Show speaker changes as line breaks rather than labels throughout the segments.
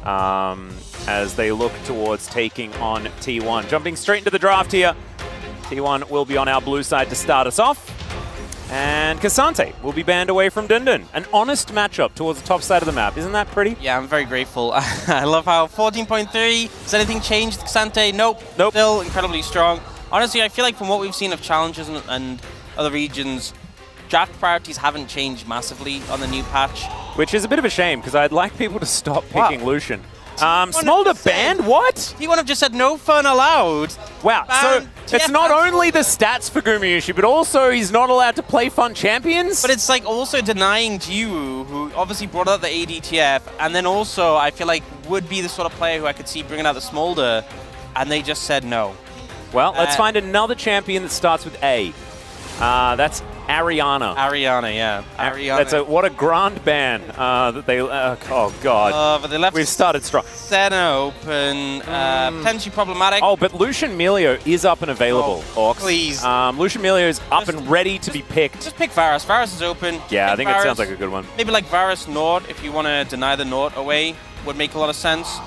as they look towards taking on T1. Jumping straight into the draft here. T1 will be on our blue side to start us off. And Cassante will be banned away from Dundun. An honest matchup towards the top side of the map. Isn't that pretty?
Yeah, I'm very grateful. I love how 14.3, has anything changed? Cassante, nope. Still incredibly strong. Honestly, I feel like from what we've seen of challenges and other regions, draft priorities haven't changed massively on the new patch.
Which is a bit of a shame, because I'd like people to stop picking Lucian. Smolder banned? What?
T1 have just said no fun allowed.
Wow, so it's not only the stats for Gumayusi, but also he's not allowed to play fun champions?
But it's like also denying Jiwoo, who obviously brought out the ADTF, and then also I feel like would be the sort of player who I could see bringing out the Smolder, and they just said no.
Well, let's find another champion that starts with A. That's Ariana.
Ariana, yeah.
Ariana. What a grand ban that they. Oh god.
But they left.
We've started strong.
Senna open, potentially problematic.
Oh, but Lucian Melio is up and available. Orcs.
Please.
Lucian Melio is up and ready to be picked.
Just pick Varus. Varus is open.
Yeah, I think
Varus.
It sounds like a good one.
Maybe like Varus Nord if you want to deny the Nord away would make a lot of sense.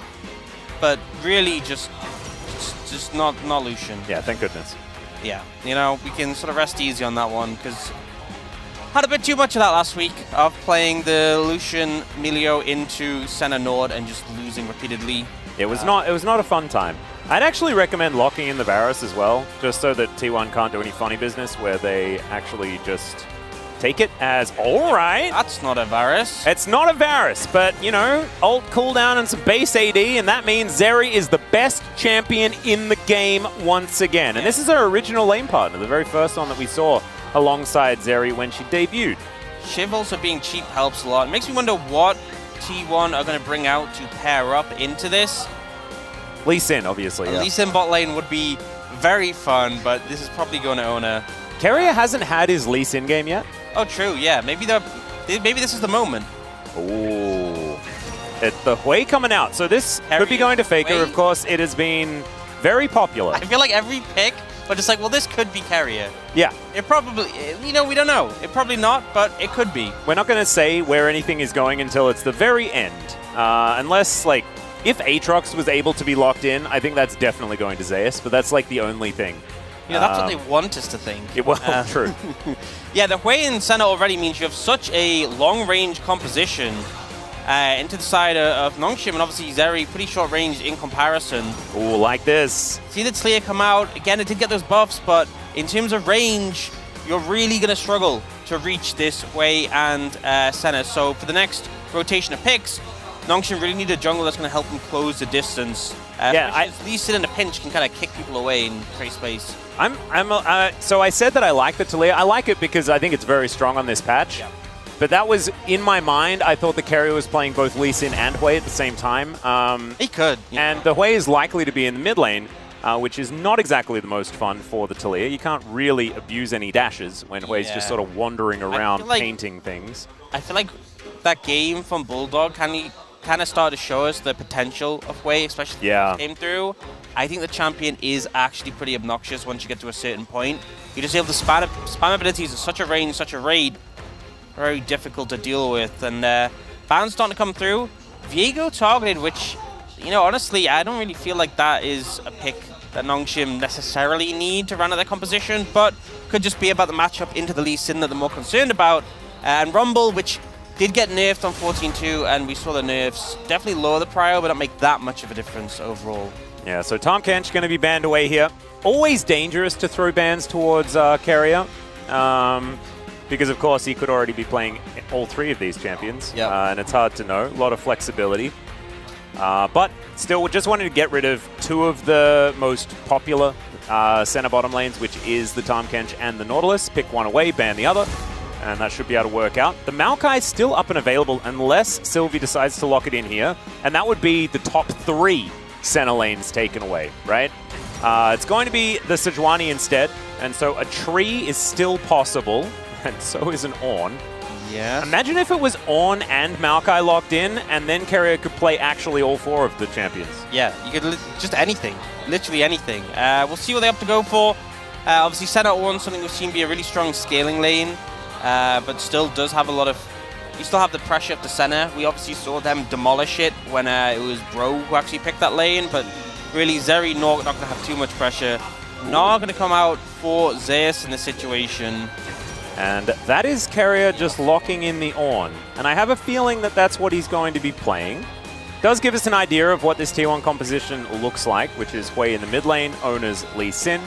But really, just not Lucian.
Yeah, thank goodness.
Yeah, you know, we can sort of rest easy on that one because had a bit too much of that last week of playing the Lucian Melio into Senna Nord and just losing repeatedly.
It was not a fun time. I'd actually recommend locking in the Varus as well, just so that T1 can't do any funny business where they actually just take it as alright.
That's not a Varus.
It's not a Varus, but you know, ult cooldown and some base AD, and that means Zeri is the best champion in the game once again. And this is her original lane partner, the very first one that we saw alongside Zeri when she debuted.
Shiv also being cheap helps a lot. It makes me wonder what T1 are going to bring out to pair up into this.
Lee Sin, obviously.
Lee Sin bot lane would be very fun, but this is probably going to Oner.
Keria hasn't had his Lee Sin game yet.
Oh, true, yeah. Maybe this is the moment.
Ooh. The Hui coming out. So this could be going to Faker. Of course, it has been very popular.
I feel like every pick, but just like, well, this could be Keria.
Yeah.
It probably, you know, we don't know. It probably not, but it could be.
We're not going to say where anything is going until it's the very end. Unless, like, if Aatrox was able to be locked in, I think that's definitely going to Zeus, but that's, like, the only thing.
Yeah, that's what they want us to think.
Yeah, well, true.
Yeah, the Hui in Senna already means you have such a long-range composition into the side of Nongshim, and obviously Zeri pretty short range in comparison.
Ooh, like this.
See the Tlia come out. Again, it did get those buffs, but in terms of range, you're really going to struggle to reach this Hui and Senna. So for the next rotation of picks, Nongshim really need a jungle that's going to help them close the distance. Lee Sin in a pinch can kind of kick people away and create space.
So I said that I like the Talia. I like it because I think it's very strong on this patch.
Yeah.
But that was, in my mind, I thought the Keria was playing both Lee Sin and Hui at the same time.
He could.
And the Hui is likely to be in the mid lane, which is not exactly the most fun for the Talia. You can't really abuse any dashes when Hui's just sort of wandering around painting things.
I feel like that game from Bulldog kind of started to show us the potential of Hui, especially when it came through. I think the champion is actually pretty obnoxious once you get to a certain point. You're just able to spam abilities at such a range, such a rate, very difficult to deal with. And bans starting to come through. Viego targeted, which, you know, honestly, I don't really feel like that is a pick that Nongshim necessarily need to run out their composition, but could just be about the matchup into the Lee Sin that they're more concerned about. And Rumble, which did get nerfed on 14.2, and we saw the nerfs definitely lower the prio, but not make that much of a difference overall.
Yeah, so Tahm Kench going to be banned away here. Always dangerous to throw bans towards Keria, because of course he could already be playing all three of these champions, and it's hard to know. A lot of flexibility. But still, we just wanted to get rid of two of the most popular center bottom lanes, which is the Tahm Kench and the Nautilus. Pick one away, ban the other, and that should be able to work out. The Maokai is still up and available unless Sylvie decides to lock it in here, and that would be the top 3 center lanes taken away, right? It's going to be the Sejuani instead, and so a tree is still possible, and so is an Ornn.
Yeah.
Imagine if it was Ornn and Maokai locked in, and then Keria could play actually all 4 of the champions.
Yeah, you could just anything, literally anything. We'll see what they have to go for. Obviously, Senna Ornn, something we've seen be a really strong scaling lane, but still does have a lot of you still have the pressure of the center. We obviously saw them demolish it when it was Bro who actually picked that lane, but really Zeri not going to have too much pressure. Not going to come out for Zeus in this situation.
And that is Keria just locking in the Ornn. And I have a feeling that that's what he's going to be playing. Does give us an idea of what this T1 composition looks like, which is Hui in the mid lane, Oner's Lee Sin.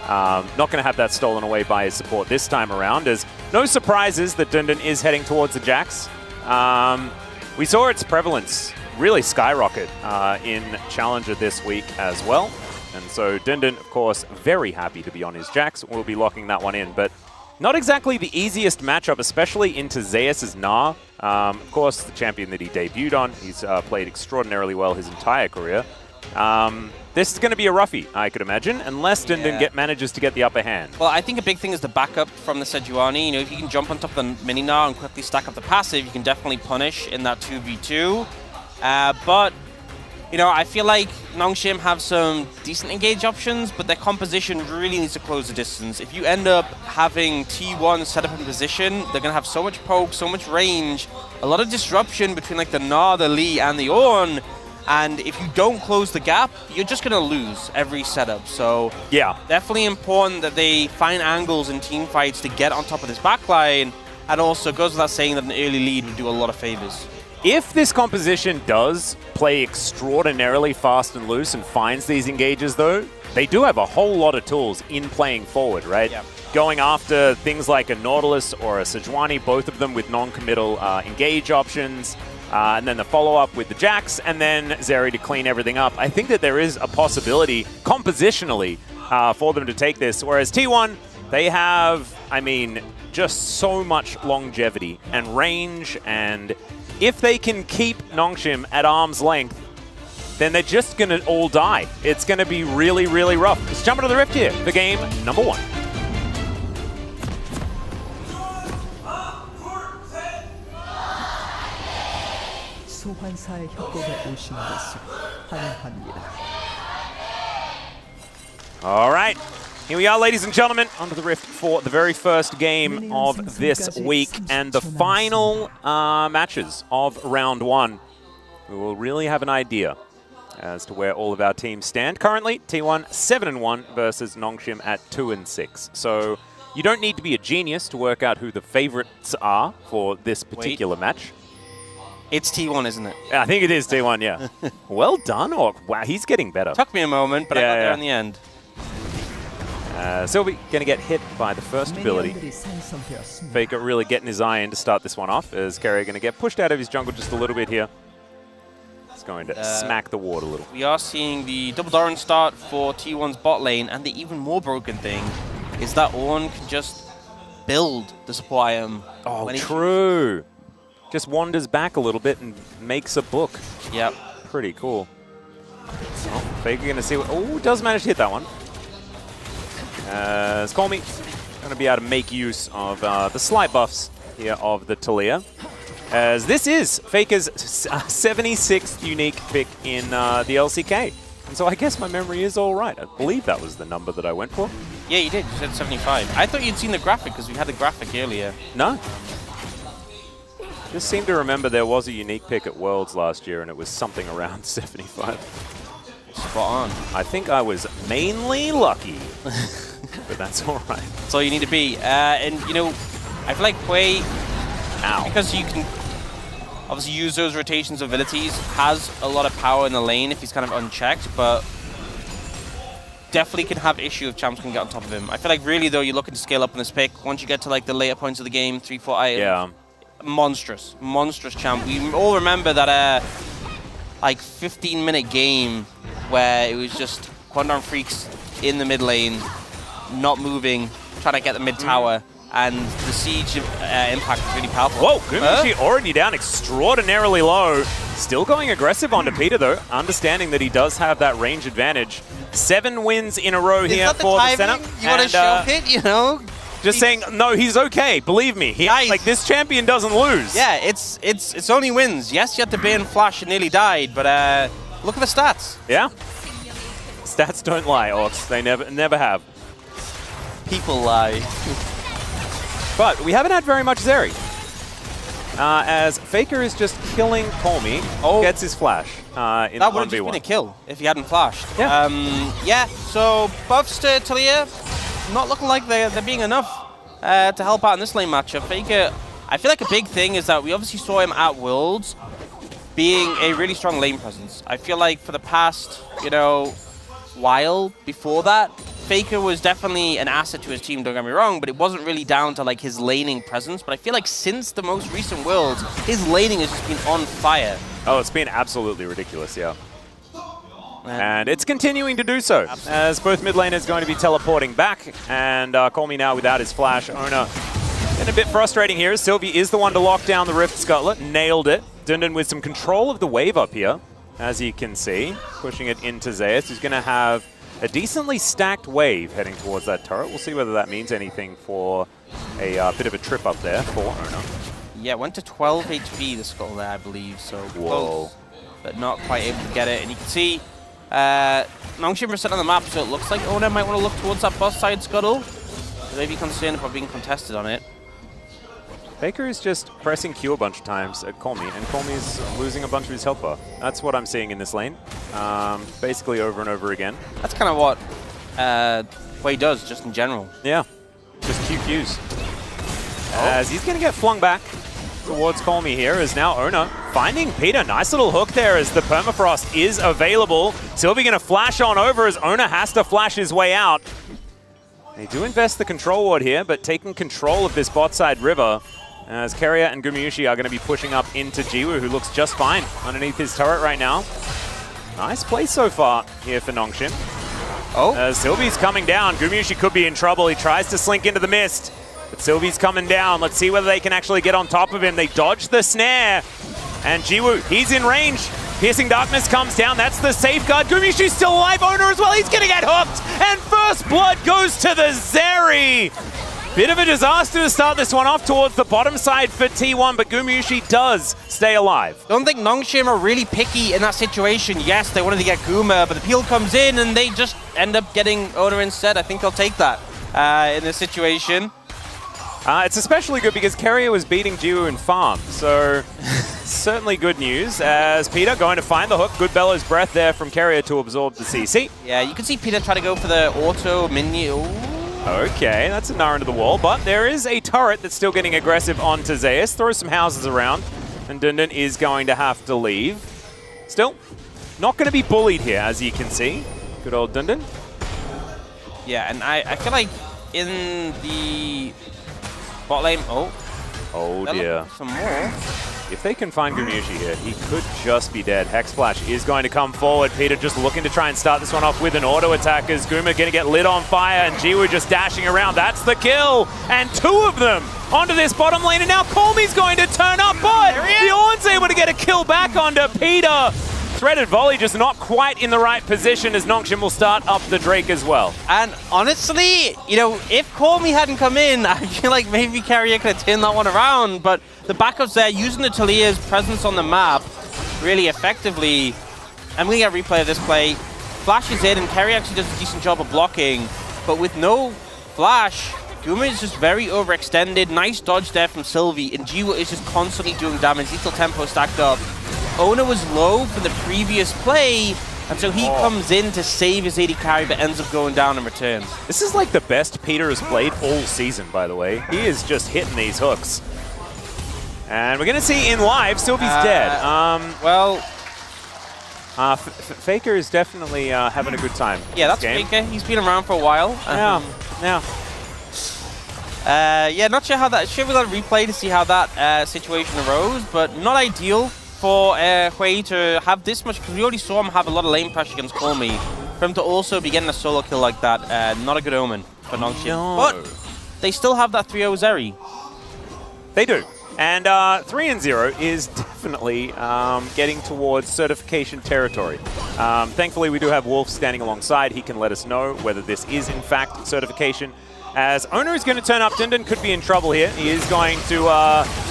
Not going to have that stolen away by his support this time around, as no surprises that Dundun is heading towards the Jax. We saw its prevalence really skyrocket in Challenger this week as well. And so Dundun, of course, very happy to be on his Jax. We'll be locking that one in, but not exactly the easiest matchup, especially into Zeus' Gnar. Of course, the champion that he debuted on. He's played extraordinarily well his entire career. This is going to be a roughie, I could imagine, unless Dundun manages to get the upper hand.
Well, I think a big thing is the backup from the Sejuani. You know, if you can jump on top of the mini Gnar and quickly stack up the passive, you can definitely punish in that 2v2. But, you know, I feel like Nongshim have some decent engage options, but their composition really needs to close the distance. If you end up having T1 set up in position, they're going to have so much poke, so much range, a lot of disruption between like the Gnar, the Lee, and the Ornn. And if you don't close the gap, you're just going to lose every setup. So
yeah,
definitely important that they find angles in team fights to get on top of this backline. And also goes without saying that an early lead would do a lot of favors.
If this composition does play extraordinarily fast and loose and finds these engages, though, they do have a whole lot of tools in playing forward, right?
Yeah.
Going after things like a Nautilus or a Sejuani, both of them with non-committal engage options. And then the follow-up with the Jax, and then Zeri to clean everything up. I think that there is a possibility, compositionally, for them to take this. Whereas T1, they have, I mean, just so much longevity and range, and if they can keep Nongshim at arm's length, then they're just going to all die. It's going to be really, really rough. Let's jump into the Rift here for game number 1.
소환사의 협곡에 오신 것을 환영합니다.
All right, here we are, ladies and gentlemen, onto the Rift for the very first game of this week and the final matches of round 1. We will really have an idea as to where all of our teams stand. Currently, T1 7-1 versus Nongshim at 2-6. So you don't need to be a genius to work out who the favorites are for this particular match.
It's T1, isn't it?
I think it is T1, yeah. Well done, Orc. Wow, he's getting better.
Took me a moment, but I got there in the end.
Sylvie going to get hit by the first ability. Faker really getting his eye in to start this one off, as Keria going to get pushed out of his jungle just a little bit here. It's going to smack the ward a little.
We are seeing the double Doran start for T1's bot lane, and the even more broken thing is that Ornn can just build the support item.
Oh, true. Just wanders back a little bit and makes a book.
Yep.
Pretty cool. Oh, Faker going to see what... Oh, does manage to hit that one. As Call Me going to be able to make use of the slight buffs here of the Taliyah. As this is Faker's 76th unique pick in the LCK. And so I guess my memory is all right. I believe that was the number that I went for.
Yeah, you did. You said 75. I thought you'd seen the graphic because we had the graphic earlier.
No. Just seem to remember there was a unique pick at Worlds last year and it was something around 75.
Spot on.
I think I was mainly lucky, but that's all right.
That's all you need to be. And, you know, I feel like Hui, because you can obviously use those rotations abilities, has a lot of power in the lane if he's kind of unchecked, but definitely can have issue if champs can get on top of him. I feel like really, though, you're looking to scale up in this pick. Once you get to, like, the later points of the game, 3-4 items.
Yeah.
Monstrous champ. We all remember that like 15-minute game where it was just Quandon Freaks in the mid lane, not moving, trying to get the mid tower, and the siege impact is really powerful.
Whoa, Gumayusi already down extraordinarily low. Still going aggressive onto Peter though, understanding that he does have that range advantage. 7 wins in a row here for the center.
You want to show it, you know?
Just saying, no, he's okay. Believe me. Like, this champion doesn't lose.
Yeah, it's only wins. Yes, you had to ban Flash and nearly died, but look at the stats.
Yeah. Stats don't lie, Orcs. They never have.
People lie.
But we haven't had very much Zeri.
Yeah.
As Faker is just killing Colmy, gets his flash in
that
1v1.
That would have just been a kill if he hadn't flashed.
Yeah.
Yeah, so buffs to Keria, not looking like they're being enough to help out in this lane matchup. Faker, I feel like a big thing is that we obviously saw him at Worlds being a really strong lane presence. I feel like for the past, while before that, Faker was definitely an asset to his team, don't get me wrong, but it wasn't really down to like his laning presence. But I feel like since the most recent Worlds, his laning has just been on fire.
Oh, it's been absolutely ridiculous, yeah. And it's continuing to do so, as both mid laners going to be teleporting back, and Colmy now without his flash. Oner getting a bit frustrating here, as Sylvie is the one to lock down the Rift Scuttler, nailed it. Dundun with some control of the wave up here, as you can see, pushing it into Zeus, who's going to have a decently stacked wave heading towards that turret. We'll see whether that means anything for a bit of a trip up there for Oner.
Yeah, went to 12 HP, the Scuttle there, I believe, so close, but not quite able to get it. And you can see Nongshim set on the map, so it looks like Oner might want to look towards that boss side Scuttle. So maybe concerned about being contested on it.
Faker is just pressing Q a bunch of times at Colmy, and Colmy's losing a bunch of his health bar. That's what I'm seeing in this lane, basically over and over again.
That's kind of what Wei does, just in general.
Yeah, just QQs. As he's going to get flung back towards Colmy here, as now Oner finding Peter. Nice little hook there as the Permafrost is available. Sylvie going to flash on over as Oner has to flash his way out. They do invest the control ward here, but taking control of this bot side river, as Keria and Gumayusi are going to be pushing up into Jiwoo, who looks just fine underneath his turret right now. Nice play so far here for Nongshim. As Sylvie's coming down, Gumayusi could be in trouble. He tries to slink into the mist, but Sylvie's coming down. Let's see whether they can actually get on top of him. They dodge the snare, and Jiwoo, he's in range. Piercing Darkness comes down. That's the safeguard. Gumayusi's still alive. Oner as well. He's going to get hooked, and first blood goes to the Zeri. Bit of a disaster to start this one off towards the bottom side for T1, but Gumayusi does stay alive.
I don't think Nongshim are really picky in that situation. Yes, they wanted to get Guma, but the peel comes in and they just end up getting Oner instead. I think they'll take that in this situation.
It's especially good because Keria was beating Jiwoo in farm, so certainly good news as Peter going to find the hook. Good bellows breath there from Keria to absorb the CC.
Yeah, you can see Peter try to go for the auto minion.
Okay, that's a gnar into the wall, but there is a turret that's still getting aggressive onto Zeus. Throws some houses around, and Dundun is going to have to leave. Still, not going to be bullied here, as you can see. Good old Dundun.
Yeah, and I feel like in the bot lane... Oh
dear.
Some more.
If they can find Gumayusi here, he could just be dead. Hex Splash is going to come forward. Peter just looking to try and start this one off with an auto attack as Guma going to get lit on fire and Jiwoo just dashing around. That's the kill. And two of them onto this bottom lane, and now Colmy's going to turn up, but the Ornn's able to get a kill back onto Peter. Threaded volley just not quite in the right position as Nongshim will start up the Drake as well.
And honestly, if Colmy hadn't come in, I feel like maybe Keria could have turned that one around, but the backups there, using the Talia's presence on the map really effectively. I'm going to get a replay of this play. Flash is in, and Keria actually does a decent job of blocking, but with no flash, Guma is just very overextended. Nice dodge there from Sylvie, and Jiwoo is just constantly doing damage. Lethal tempo stacked up. Oner was low for the previous play, and so he comes in to save his AD carry, but ends up going down in return.
This is like the best Peter has played all season, by the way. He is just hitting these hooks. And we're going to see in live, Sylvie's dead. Faker is definitely having a good time.
Yeah, that's Faker. He's been around for a while. Yeah, not sure how that... Sure, we got a replay to see how that situation arose, but not ideal for Hui to have this much, because we already saw him have a lot of lane pressure against Colmy. For him to also be getting a solo kill like that, not a good omen for Nongshim. No. But they still have that 3-0 Zeri.
They do. And 3-0 is definitely getting towards certification territory. Thankfully, we do have Wolf standing alongside. He can let us know whether this is, in fact, certification. As Oner is going to turn up, Dundun could be in trouble here. He is going to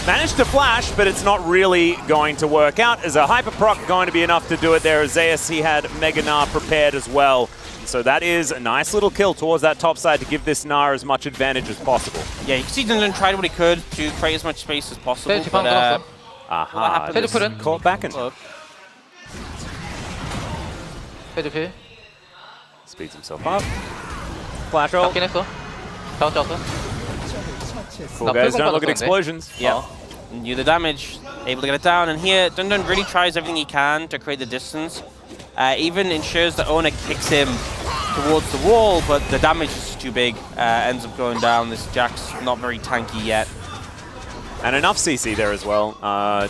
manage to flash, but it's not really going to work out. As a Hyper Proc going to be enough to do it there. As Zeus, he had Mega Gnar prepared as well. So that is a nice little kill towards that top side to give this Gnar as much advantage as possible.
Yeah, you can see Dundun tried what he could to create as much space as possible. But,
aha, just caught back and speeds himself up. Flash ult. Cool guys, don't look at explosions.
Yeah. Knew the damage, able to get it down, and here Dundun really tries everything he can to create the distance. Even ensures that Oner kicks him towards the wall, but the damage is too big. Ends up going down. This Jack's not very tanky yet.
And enough CC there as well.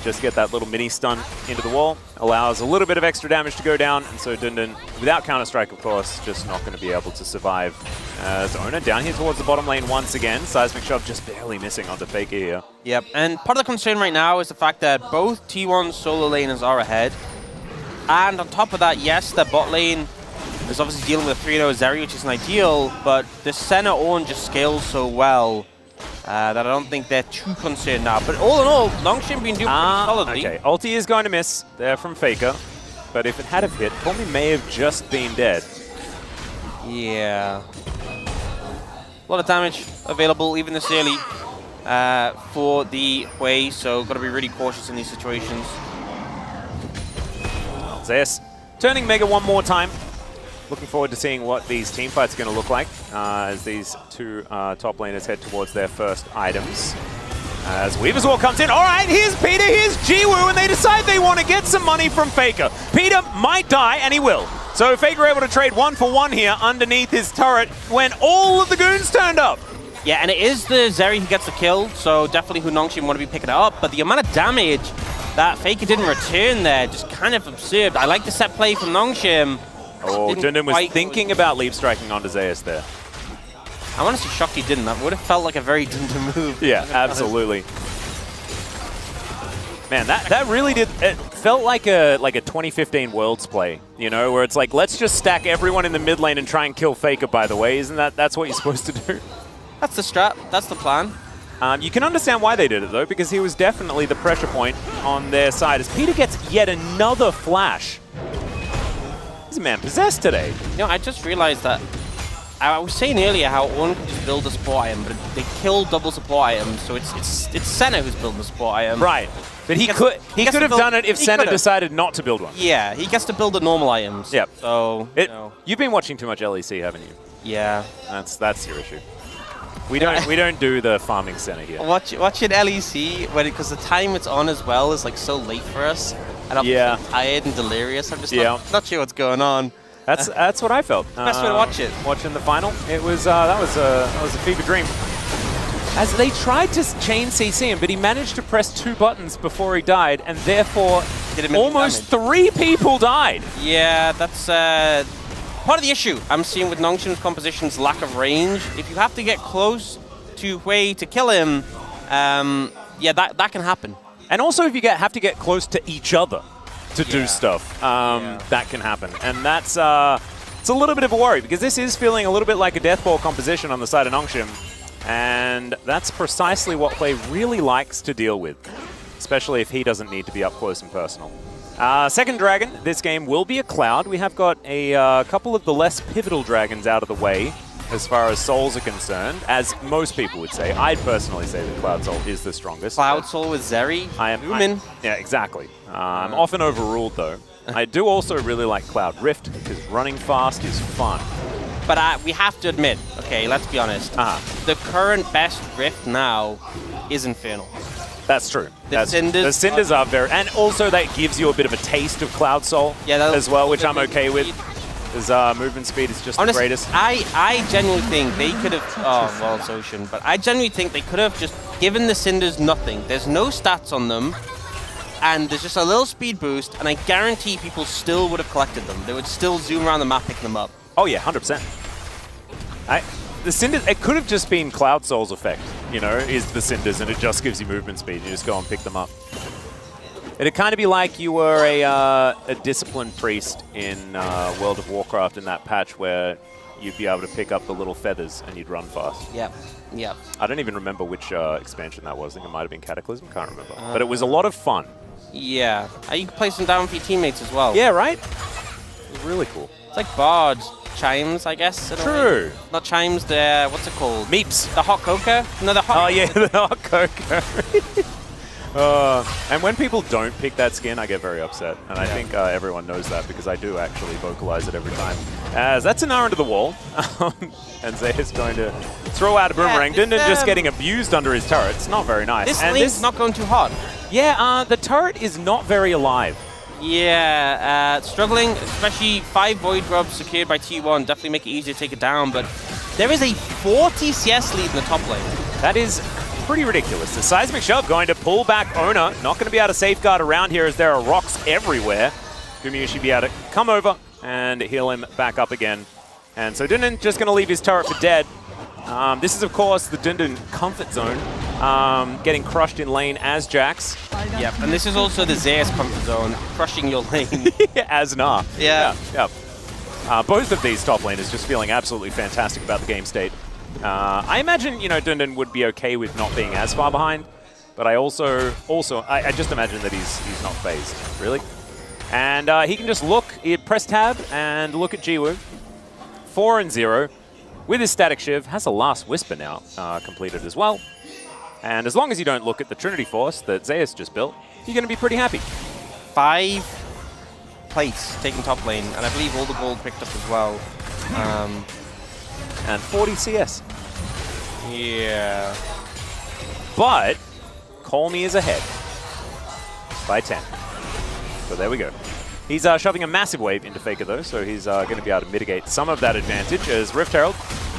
Just get that little mini stun into the wall. Allows a little bit of extra damage to go down. And so Dundun, without Counter-Strike, of course, just not going to be able to survive. As Oner down here towards the bottom lane once again. Seismic Shove just barely missing onto Faker here.
Yep, and part of the concern right now is the fact that both T1 solo laners are ahead. And on top of that, yes, the bot lane is obviously dealing with a 3-0 Zeri, which isn't ideal, but the center Ornn just scales so well that I don't think they're too concerned now. But all in all, Longshin been doing pretty solidly.
Okay, ulti is going to miss there from Faker, but if it had have hit, Tommy may have just been dead.
Yeah. A lot of damage available even this early for the Hui, so got to be really cautious in these situations.
Zeus turning Mega one more time. Looking forward to seeing what these team fights are going to look like as these two top laners head towards their first items. As Weaver's Wall comes in. All right, here's Peter, here's Jiwoo, and they decide they want to get some money from Faker. Peter might die, and he will. So Faker able to trade 1-for-1 here underneath his turret when all of the goons turned up.
Yeah, and it is the Zeri who gets the kill, so definitely who Longshin want to be picking it up, but the amount of damage that Faker didn't return there, just kind of absurd. I like the set play from Longshin.
Oh, Dundun was thinking about leap striking onto Zeus there.
I'm honestly shocked he didn't. That would have felt like a very Dundun move.
Yeah, absolutely. Man, that really did. It felt like a 2015 Worlds play, you know, where it's like, let's just stack everyone in the mid lane and try and kill Faker. By the way, isn't that's what you're supposed to do?
That's the strat. That's the plan.
You can understand why they did it though, because he was definitely the pressure point on their side. As Peter gets yet another flash. He's a man possessed today.
You know, I just realized that I was saying earlier how Oner can just build a support item, but they kill double support items, so it's Senna who's building the support item.
Right, but he could have done it if Senna decided not to build one.
Yeah, he gets to build the normal items.
Yep.
So
you've been watching too much LEC, haven't you?
Yeah.
That's your issue. We don't do the farming center here.
Watching LEC because the time it's on as well is like so late for us, and I'm so tired and delirious. I'm just not sure what's going on.
That's what I felt.
Best way to watch it.
Watching the final, it was that was a fever dream. As they tried to chain CC him, but he managed to press 2 buttons before he died, and therefore almost 3 people died.
Yeah, that's part of the issue I'm seeing with Longshin's composition's lack of range. If you have to get close to Hui to kill him, yeah, that can happen.
And also if you have to get close to each other to do stuff, that can happen. And that's it's a little bit of a worry, because this is feeling a little bit like a deathball composition on the side of Longshin. And that's precisely what Hui really likes to deal with, especially if he doesn't need to be up close and personal. Second dragon, this game will be a Cloud. We have got a couple of the less pivotal dragons out of the way as far as souls are concerned, as most people would say. I'd personally say that Cloud Soul is the strongest.
Cloud Soul with Zeri?
Yeah, exactly. I'm often overruled, though. I do also really like Cloud Rift, because running fast is fun.
But we have to admit, okay, let's be honest, the current best Rift now is Infernal.
That's true.
The
Cinders are very... And also that gives you a bit of a taste of Cloud Soul as well, which I'm okay with. His movement speed is just the greatest.
I genuinely think they could have... Oh, well, it's Ocean. But I genuinely think they could have just given the Cinders nothing. There's no stats on them. And there's just a little speed boost. And I guarantee people still would have collected them. They would still zoom around the map picking them up.
Oh, yeah, 100%. The Cinders, it could have just been Cloud Soul's effect, you know, is the Cinders, and it just gives you movement speed. You just go and pick them up. It'd kind of be like you were a disciplined priest in World of Warcraft in that patch where you'd be able to pick up the little feathers and you'd run fast.
Yep.
I don't even remember which expansion that was. I think it might have been Cataclysm. Can't remember. But it was a lot of fun.
Yeah. You can place them down for your teammates as well.
Yeah, right? It was really cool.
It's like Bard. chimes, I guess.
True.
Not chimes, the, what's it called?
Meeps.
The hot cocoa? No, the hot.
Oh yeah, the hot cocoa. And when people don't pick that skin, I get very upset. And I think everyone knows that because I do actually vocalize it every time. As that's an hour into the wall. And Zeus is going to throw out a boomerang. Dindin just getting abused under his turret. It's not very nice.
This lane's not going too hot.
Yeah, the turret is not very alive.
Yeah, struggling, especially 5 Void Grubs secured by T1. Definitely make it easier to take it down, but there is a 40 CS lead in the top lane.
That is pretty ridiculous. The seismic shove going to pull back Oner. Not going to be able to safeguard around here as there are rocks everywhere. Gumayusi be able to come over and heal him back up again. And so Dindin just going to leave his turret for dead. This is, of course, the Dindin comfort zone. Getting crushed in lane as Jax.
Yep, and this is also the Zeus comfort zone, crushing your lane.
As Nah.
Yeah.
Both of these top laners just feeling absolutely fantastic about the game state. I imagine, you know, Dindin would be okay with not being as far behind, but I also I just imagine that he's not phased, really. And he can just look, press tab and look at Jiwoo. 4-0 with his static shiv, has a last whisper now completed as well. And as long as you don't look at the Trinity Force that Zeus just built, you're going to be pretty happy.
5 plates taking top lane, and I believe all the gold picked up as well.
And 40 CS.
Yeah.
But Call Me is ahead by 10. So there we go. He's shoving a massive wave into Faker though, so he's going to be able to mitigate some of that advantage as Rift Herald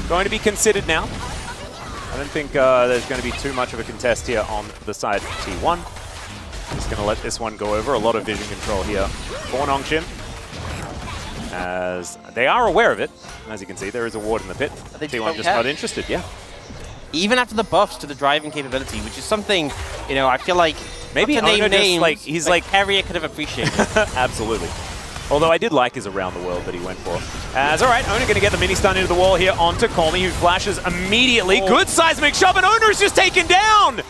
going to be considered now. I don't think there's going to be too much of a contest here on the side of T1. Just going to let this one go over. A lot of vision control here for Nongshim, as they are aware of it. As you can see, there is a ward in the pit. T1 just not interested, yeah.
Even after the buffs to the driving capability, which is something, you know, I feel like
maybe Oner just like, he's like
Keria could have appreciated.
Absolutely. Although I did like his around the world that he went for. As all right, Oner going to get the mini stun into the wall here onto Call Me, who flashes immediately. Oh. Good seismic shove, and Oner is just taken down.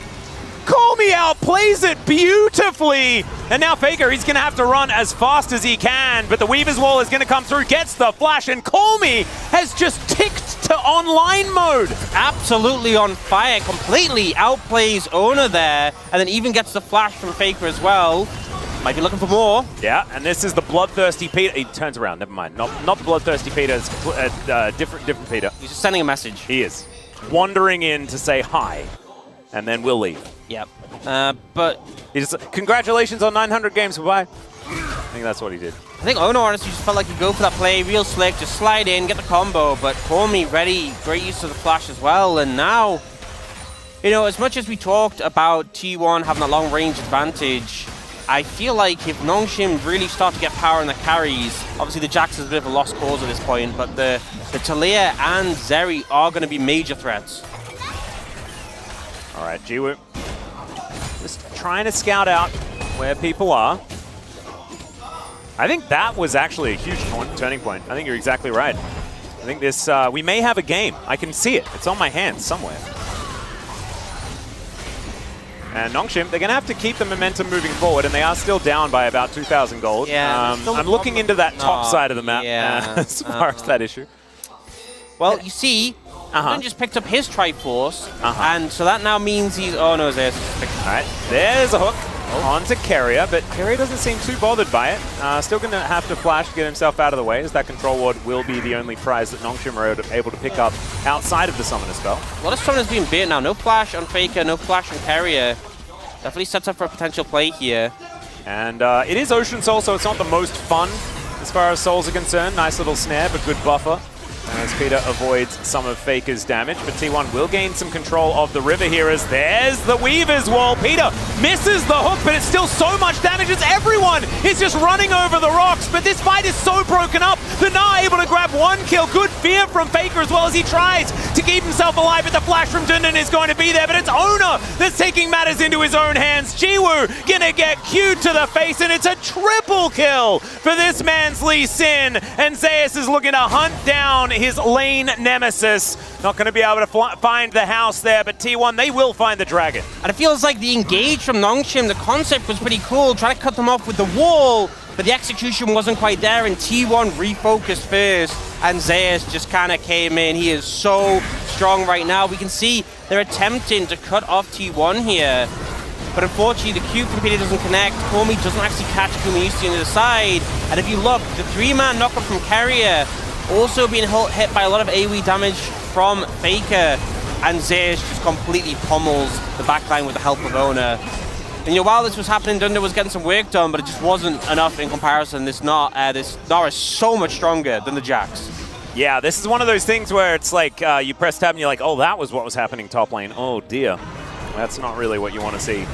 Call Me outplays it beautifully. And now Faker, he's going to have to run as fast as he can, but the Weaver's Wall is going to come through, gets the flash, and Call Me has just ticked to online mode.
Absolutely on fire, completely outplays Oner there, and then even gets the flash from Faker as well. Might be looking for more.
Yeah, and this is the Bloodthirsty Peter. He turns around, never mind. Not the Bloodthirsty Peter, it's different Peter.
He's just sending a message.
He is. Wandering in to say hi, and then we'll leave.
Yep. But
he just, congratulations on 900 games, bye-bye. I think that's what he did.
I think Oner honestly just felt like he'd go for that play, real slick, just slide in, get the combo, but Call Me ready, great use of the flash as well, and now, you know, as much as we talked about T1 having a long range advantage, I feel like if Nongshim really start to get power in the carries, obviously the Jax is a bit of a lost cause at this point, but the Taliyah and Zeri are going to be major threats.
All right, Jiwoo just trying to scout out where people are. I think that was actually a huge turning point. I think you're exactly right. I think this, we may have a game. I can see it. It's on my hands somewhere. And Nongshim, they're going to have to keep the momentum moving forward, and they are still down by about 2,000 gold.
Yeah,
I'm looking into that top side of the map as far as that issue.
Well, you see, He just picked up his Triforce, and so that now means he's... Oh, no, Zeus.
All right, there's a hook onto Keria, but Keria doesn't seem too bothered by it. Still going to have to flash to get himself out of the way, as that control ward will be the only prize that Nongshim are able to pick up outside of the Summoner spell.
A lot of Summoners being bait now. No flash on Faker, no flash on Keria. Definitely sets up for a potential play here.
And it is Ocean Soul, so it's not the most fun as far as souls are concerned. Nice little snare, but good buffer, as Peter avoids some of Faker's damage. But T1 will gain some control of the river here, as there's the Weaver's Wall. Peter misses the hook, but it's still so much damage as everyone is just running over the rocks. But this fight is so broken up that Na able to grab one kill. Good fear from Faker as well, as he tries to keep himself alive, but the flash from Dindin is going to be there. But it's Oner that's taking matters into his own hands. Jiwoo gonna get Q'd to the face, and it's a triple kill for this man's Lee Sin. And Zeus is looking to hunt down his lane nemesis. Not going to be able to find the house there, but T1, they will find the dragon.
And it feels like the engage from Nongshim, the concept was pretty cool. Try to cut them off with the wall, but the execution wasn't quite there, and T1 refocused first, and Zeus just kind of came in. He is so strong right now. We can see they're attempting to cut off T1 here, but unfortunately the Q from Peter doesn't connect. Cormy doesn't actually catch Gumayusi on the side, and if you look, the 3-man knockup from Keria also being hit by a lot of AoE damage from Faker, and Zeus just completely pummels the backline with the help of Oner. And while this was happening, Dunder was getting some work done, but it just wasn't enough in comparison. This Gnar is so much stronger than the Jax.
Yeah, this is one of those things where it's like you press tab and you're like, oh, that was what was happening top lane. Oh, dear. That's not really what you want to see.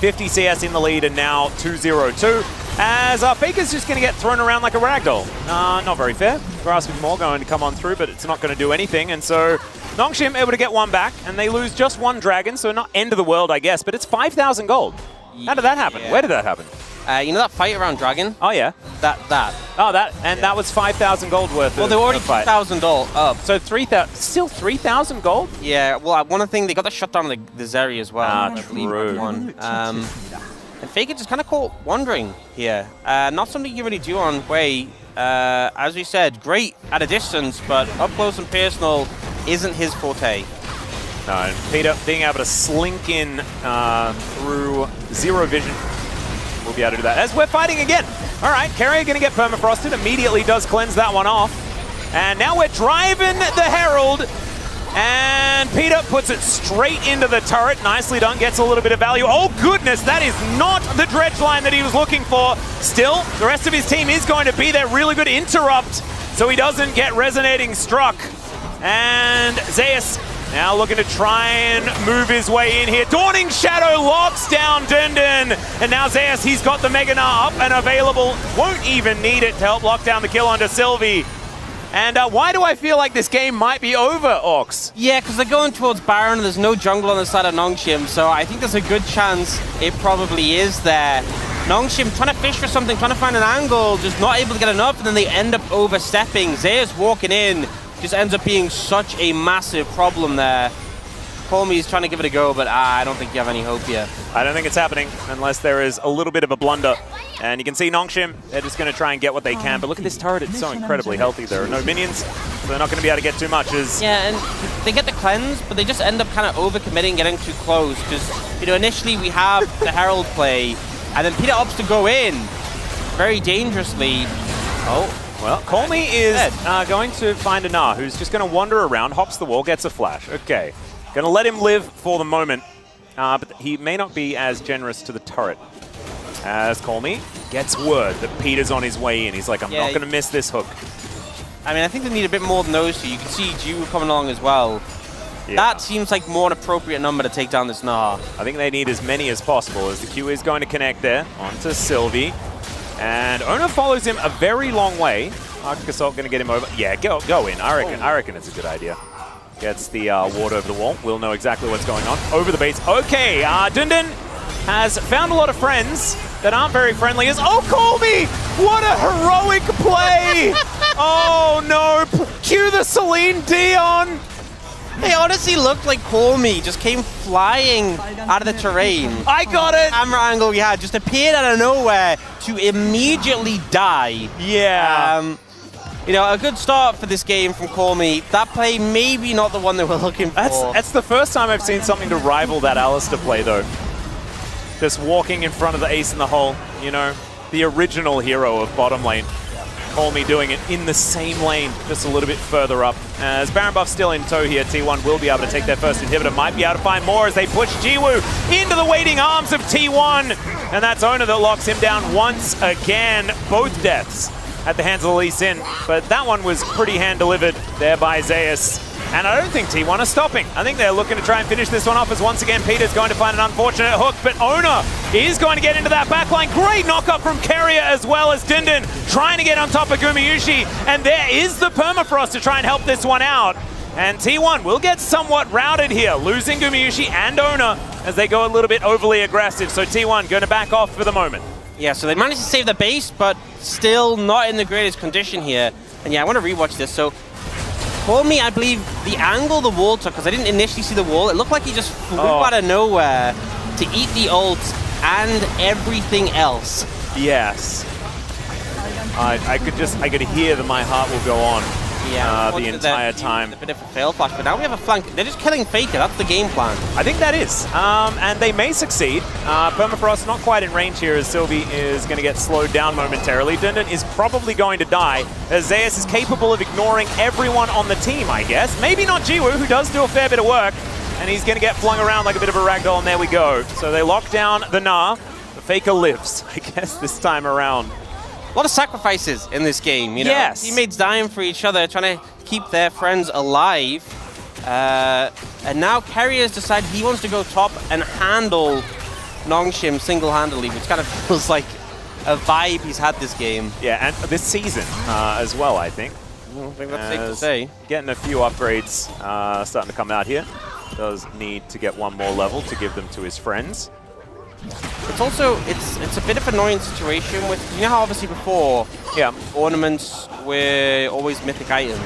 50 CS in the lead, and now 2-0-2. As Faker's just going to get thrown around like a ragdoll. Not very fair. Grasp with more going to come on through, but it's not going to do anything. And so Nongshim able to get one back, and they lose just one dragon, so not end of the world, I guess, but it's 5,000 gold. How did that happen?
Yeah.
Where did that happen?
You know that fight around Dragon?
Oh, yeah.
That.
Oh, that, and that was 5,000 gold worth
well,
of
they were already
fight.
2,000 gold up.
So 3,000, still 3,000 gold?
Yeah, well, one of the things, they got the shutdown on the Zeri as well.
Ah, true.
And Faker just kind of caught wandering here. Not something you really do on Wei. As we said, great at a distance, but up close and personal isn't his forte.
No, and Peter being able to slink in through zero vision. We'll be able to do that as we're fighting again. All right, Keria going to get permafrosted. Immediately does cleanse that one off. And now we're driving the Herald. And Peter puts it straight into the turret. Nicely done, gets a little bit of value. Oh goodness, that is not the dredge line that he was looking for. Still, the rest of his team is going to be there. Really good interrupt, so he doesn't get resonating struck. And Zeus now looking to try and move his way in here. Dawning Shadow locks down Dundun. And now Zeus, he's got the Mega Gnar up and available. Won't even need it to help lock down the kill onto Sylvie. And why do I feel like this game might be over, Ox?
Yeah, because they're going towards Baron, and there's no jungle on the side of Nongshim, so I think there's a good chance it probably is there. Nongshim trying to fish for something, trying to find an angle, just not able to get enough, and then they end up overstepping. Zeus walking in just ends up being such a massive problem there. Cormy's trying to give it a go, but I don't think you have any hope here.
I don't think it's happening unless there is a little bit of a blunder. And you can see Nongshim, they're just going to try and get what they can. But look at this turret, it's so incredibly healthy. There are no minions, so they're not going to be able to get too much.
Yeah, and they get the cleanse, but they just end up kind of overcommitting, getting too close. Because, initially we have the Herald play, and then Peter opts to go in very dangerously. Oh.
Well, Cormy is going to find a Gnar, who's just going to wander around, hops the wall, gets a flash. Okay. Going to let him live for the moment, but he may not be as generous to the turret. As Cormy gets word that Peter's on his way in. He's like, I'm not going to miss this hook.
I mean, I think they need a bit more than those two. You can see Ju coming along as well. Yeah. That seems like more an appropriate number to take down this Gnar.
I think they need as many as possible, as the Q is going to connect there onto Sylvie. And Oner follows him a very long way. Arctic Assault going to get him over. Yeah, go in. I reckon it's a good idea. Gets the ward over the wall. We'll know exactly what's going on. Over the base. Okay, Dundun has found a lot of friends that aren't very friendly. Oh, Colby! What a heroic play! Oh, no. Cue the Celine Dion.
They honestly looked like Cormy just came flying out of the terrain.
I got it!
Camera angle we had just appeared out of nowhere to immediately die.
Yeah.
A good start for this game from Cormy. That play maybe not the one that we're looking for.
That's the first time I've seen something to rival that Alistar play, though. Just walking in front of the ace in the hole. The original hero of bottom lane. Cormy doing it in the same lane, just a little bit further up. As Baron Buff's still in tow here, T1 will be able to take their first inhibitor. Might be able to find more as they push Jiwoo into the waiting arms of T1. And that's Oner that locks him down once again. Both deaths at the hands of the Lee Sin, but that one was pretty hand-delivered there by Zeus. And I don't think T1 are stopping. I think they're looking to try and finish this one off as once again Peter's going to find an unfortunate hook, but Oner is going to get into that backline. Great knock-up from Keria as well as Dundun trying to get on top of Gumayusi, and there is the permafrost to try and help this one out. And T1 will get somewhat routed here, losing Gumayusi and Oner as they go a little bit overly aggressive, so T1 going to back off for the moment.
Yeah, so they managed to save the base, but still not in the greatest condition here. And yeah, I want to rewatch this. So for me, I believe the angle the wall took, because I didn't initially see the wall, it looked like he just flew out of nowhere to eat the ult and everything else.
Yes. I could hear that my heart will go on the entire time.
A bit of a fail flash, but now we have a flank. They're just killing Faker. That's the game plan.
I think that is. And they may succeed. Permafrost not quite in range here as Sylvie is going to get slowed down momentarily. Dundun is probably going to die as Zeus is capable of ignoring everyone on the team, I guess. Maybe not Jiwoo, who does do a fair bit of work. And he's going to get flung around like a bit of a ragdoll, and there we go. So they lock down the Gnar. The Faker lives, I guess, this time around.
A lot of sacrifices in this game, you know?
Yes.
Teammates dying for each other, trying to keep their friends alive. And now Keria's decided he wants to go top and handle Nongshim single-handedly, which kind of feels like a vibe he's had this game.
Yeah, and this season as well, I think.
I think that's safe to say.
Getting a few upgrades starting to come out here. Does need to get one more level to give them to his friends.
It's also, it's a bit of an annoying situation with, you know how obviously before, ornaments were always mythic items.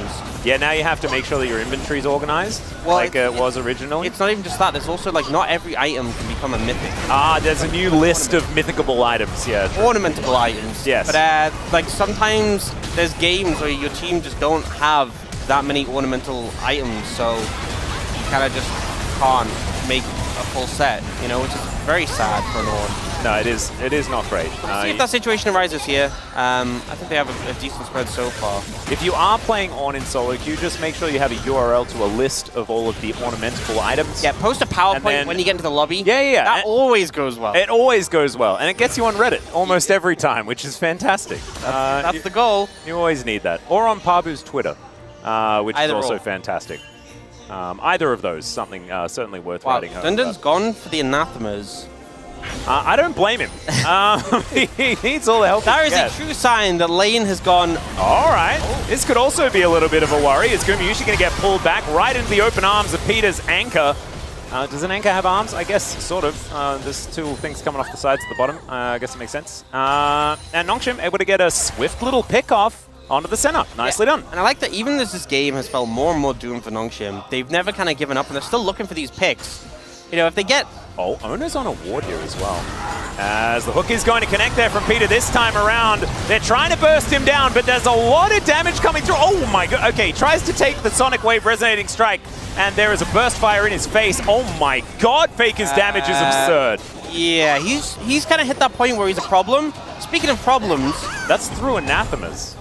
Yeah, now you have to make sure that your inventory is organized, like it was originally.
It's not even just that, there's also like, not every item can become a mythic.
There's a new list of mythicable items, yeah.
Ornamentable items.
Yes.
But like sometimes there's games where your team just don't have that many ornamental items, so you kind of just can't make a full set, you know, which is very sad for an Orn.
No, it is not great.
See if that situation arises here. I think they have a decent spread so far.
If you are playing Orn in solo queue, just make sure you have a URL to a list of all of the ornamentable items.
Yeah, post a PowerPoint when you get into the lobby.
Yeah.
That always goes well.
It always goes well, and it gets you on Reddit almost every time, which is fantastic.
That's the goal.
You always need that. Or on Pabu's Twitter, which is also fantastic. Either of those, something certainly worth writing home.
Dundun's gone for the anathemas.
I don't blame him. He needs all the help.
That is a true sign that lane has gone.
All right. This could also be a little bit of a worry. Is Gumayusi going to get pulled back right into the open arms of Peter's anchor? Does an anchor have arms? I guess, sort of. There's two things coming off the sides at the bottom. I guess it makes sense. And Nongshim able to get a swift little pick off onto the center. Nicely done.
And I like that even as this game has felt more and more doomed for Nongshim, they've never kind of given up, and they're still looking for these picks. You know, if they get...
Oh, Oner's on a ward here as well. As the hook is going to connect there from Peter this time around. They're trying to burst him down, but there's a lot of damage coming through. Oh my god. Okay, he tries to take the Sonic Wave Resonating Strike, and there is a burst fire in his face. Oh my god, Faker's damage is absurd.
Yeah, he's kind of hit that point where he's a problem. Speaking of problems...
That's through anathemas.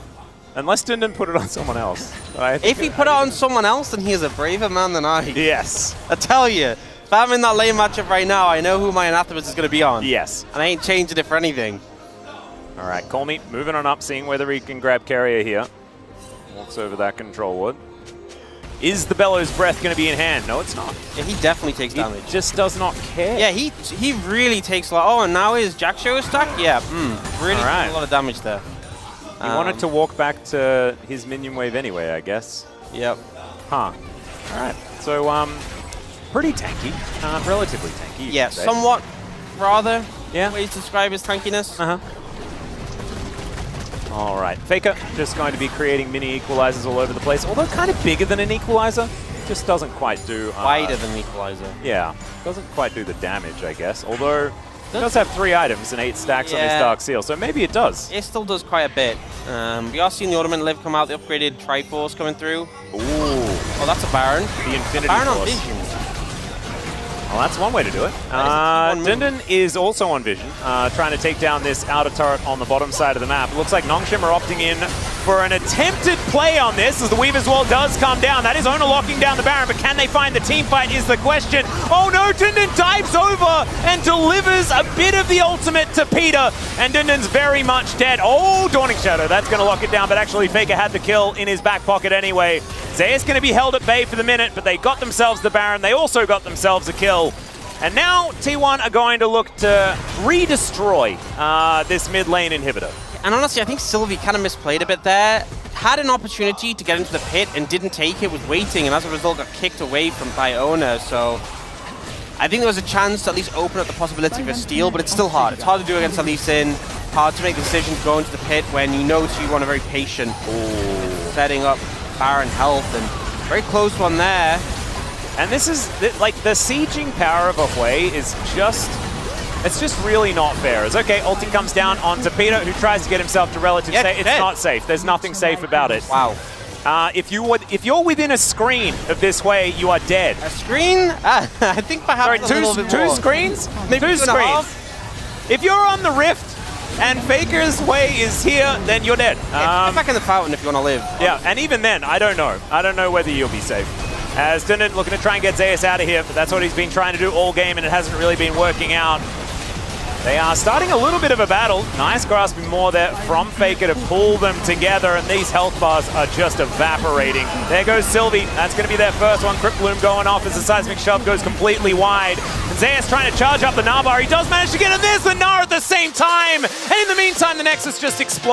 Unless Dundun put it on someone else.
If he put it on someone else, then he is a braver man than I.
Yes.
I tell you. If I'm in that lane matchup right now, I know who my anathemas is going to be on.
Yes.
And I ain't changing it for anything.
All right, Colmy moving on up, seeing whether he can grab Keria here. Walks over that control wood. Is the Bellows Breath going to be in hand? No, it's not.
Yeah, he definitely takes damage.
He just does not care.
Yeah, he really takes a lot. Oh, and now his Jack Show is stuck? Yeah, really a lot of damage there.
He wanted to walk back to his minion wave anyway, I guess.
Yep.
Huh. All right. So, pretty tanky. Relatively tanky.
Yeah, somewhat, rather.
Yeah.
Ways to describe his tankiness.
All right. Faker just going to be creating mini equalizers all over the place, although kind of bigger than an equalizer. Just doesn't quite do...
wider than an equalizer.
Yeah. Doesn't quite do the damage, I guess. Although... It does have 3 items and 8 stacks on his Dark Seal, so maybe it does.
It still does quite a bit. We are seeing the Ornament Live come out, the upgraded Triforce coming through.
Ooh.
Oh, that's a Baron.
The Infinity
Baron
Force.
on Vision.
Well, that's one way to do it. Dundun is also on Vision, trying to take down this outer turret on the bottom side of the map. It looks like Nongshim are opting in for an attempted play on this as the Weaver's Wall does come down. That is Oner locking down the Baron, but can they find the team fight is the question. Oh no, Dundun dives over and delivers a bit of the ultimate to Peter, and Dundun's very much dead. Oh, Dawning Shadow, that's going to lock it down, but actually Faker had the kill in his back pocket anyway. Zeus going to be held at bay for the minute, but they got themselves the Baron. They also got themselves a kill. And now T1 are going to look to re-destroy this mid lane inhibitor.
And honestly, I think Sylvie kind of misplayed a bit there. Had an opportunity to get into the pit and didn't take it, was waiting, and as a result got kicked away by Oner. So I think there was a chance to at least open up the possibility for steal, but it's still hard. It's hard to do against a Lee Sin. Hard to make the decision to go into the pit when you know T1 are very patient. Setting up Baron health, and very close one there.
And this is, like, the sieging power of Ahui is just It's just really not fair. It's okay, ulti comes down onto Peter, who tries to get himself to relative safe. It's not safe. There's nothing safe about it.
Wow.
If you're within a screen of this way, you are dead.
A screen? I think perhaps
two screens?
Maybe
two screens. If you're on the rift and Faker's way is here, then you're dead.
Get back in the fountain if you want to live.
Yeah, and even then, I don't know. I don't know whether you'll be safe. As Dunan looking to try and get Zeus out of here, but that's what he's been trying to do all game, and it hasn't really been working out. They are starting a little bit of a battle. Nice grasping more there from Faker to pull them together, and these health bars are just evaporating. There goes Sylvie. That's going to be their first one. Crypt Bloom going off as the seismic shove goes completely wide. And Zeus trying to charge up the Gnar bar. He does manage to get in. There's the Gnar at the same time. And in the meantime, the Nexus just explodes.